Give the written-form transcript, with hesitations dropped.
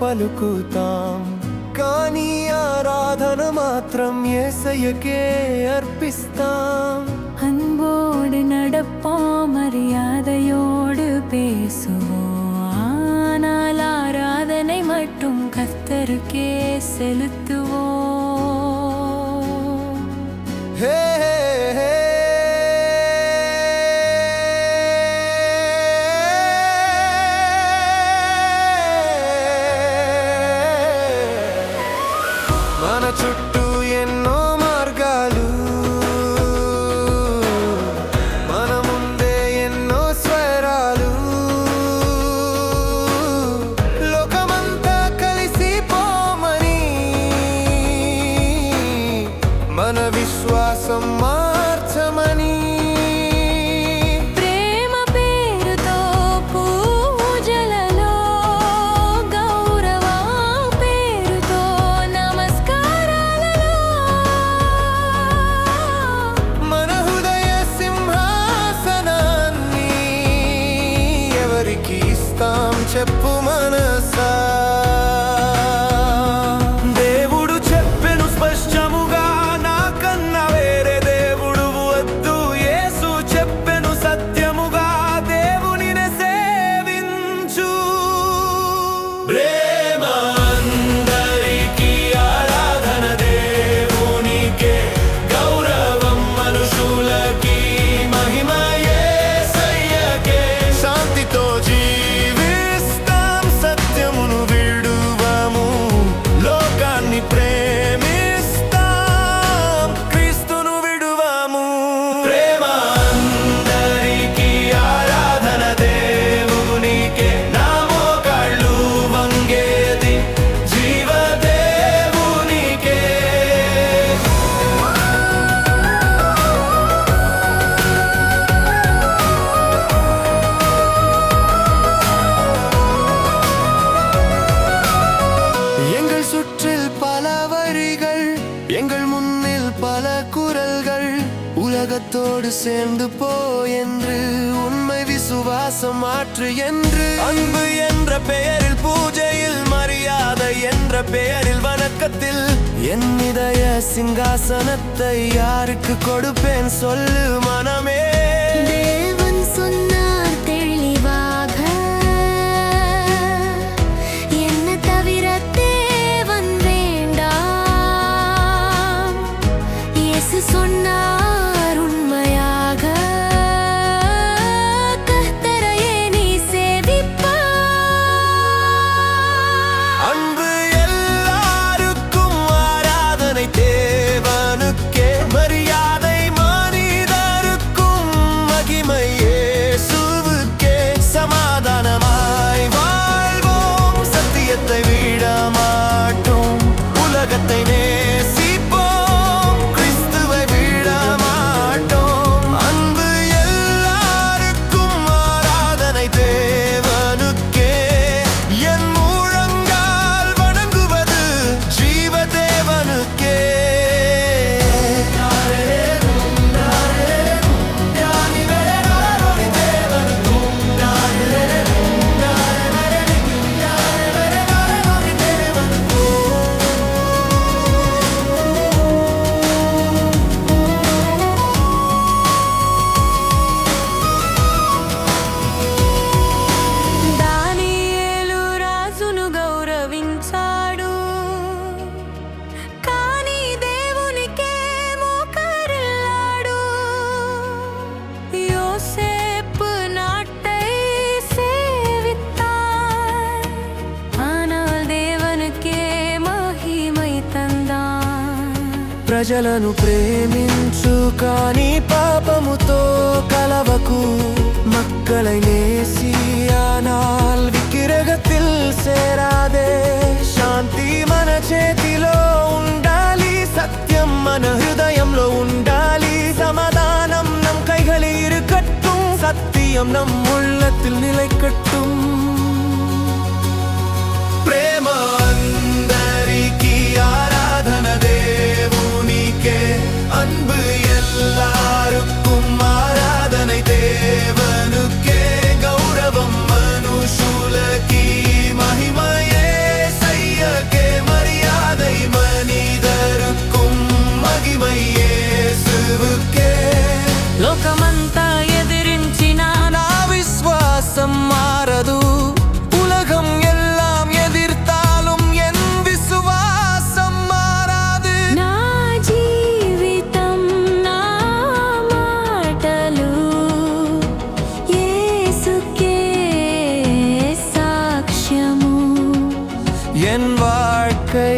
పలుకుతాం. కానీ ఆరాధన మాత్రం యేసయ్యకే అర్పిస్తాం. அன்போடு நடப்போம், மரியாதையோடு பேசுவோம். ஆனால் ஆராதனை மட்டும் கர்த்தருக்கே செலுத்துவோம். ஹே మన చుట్టూ ఎన్నో మార్గాలు, మన ముందే ఎన్నో స్వరాలు. లోకమంతా కలిసిపోమని మన విశ్వాసం మార్చమని. చెప్పు మనసా, దేవుడు చెప్పెను స్పష్టముగా, నాకన్నా వేరే దేవుడు వద్దు. యేసు చెప్పెను సత్యముగా, దేవునినే సేవించు. ప్రేమ అందరికీ ఆరాధన దేవునికే, గౌరవం మనుషులకి, మహిమ యేసయ్యకే. శాంతితో எங்கள் முன்னில் பல குரல்கள், உலகத்தோடு சேர்ந்து போ என்று, உண்மை விசுவாசம் மாற்று என்று. அன்பு என்ற பெயரில் பூஜையில், மரியாதை என்ற பெயரில் வணக்கத்தில், என் இதய சிங்காசனத்தை யாருக்கு கொடுப்பேன் சொல்லு மனமே. தேவன் சொன்னார் தெளிவாக, என்ன தவிர தேவன் வேண்டாம். இயேசு சொன்னார் உண்மையாக, கர்த்தரையே நீ சேவிப்பாய். அன்பு எல்லாருக்கும், ஆராதனை தேவனுக்கே, மரியாதை மனிதருக்கும், மகிமை இயேசுவுக்கே. சமாதானமாய் வாழ்வோம், சத்தியத்தை விட மாட்டோம், உலகத்தை நேசிப்போம், கிறிஸ்துவை விட மாட்டோம். அன்பு எல்லாருக்கும், ஆராதனை தேவனுக்கே, என் முழங்கால் வணங்குவது ஜீவ தேவனுக்கே. దానియేలు రాజును గౌరవించాడు, కానీ దేవునికే మోకరిల్లాడు. யோசேப்பு நாட்டை சேவித்தான், ஆனால் தேவனுக்கே மகிமை தந்தான். ప్రజలను ప్రేమించు, కానీ పాపముతో కలవకు. மக்களை நேசி, ஆனால் விக்கிரகத்தில் சேராதே. శాంతి మన చేతిలో ఉండాలి, సత్యం మన హృదయంలో ఉండాలి. సమాధానం நம் கைகளில் இருக்கட்டும், சத்தியம் நம் உள்ளத்தில் நிலைக்கட்டும். ప్రేమ అందరికీ ఆరాధన దేవునికే, அன்பு எல்லாருக்கும், ஆராதனை தேவனுக்கே, கௌரவம் மனுஷுலகி, மகிமை இயேசுவுக்கே. என் வாழ்க்கை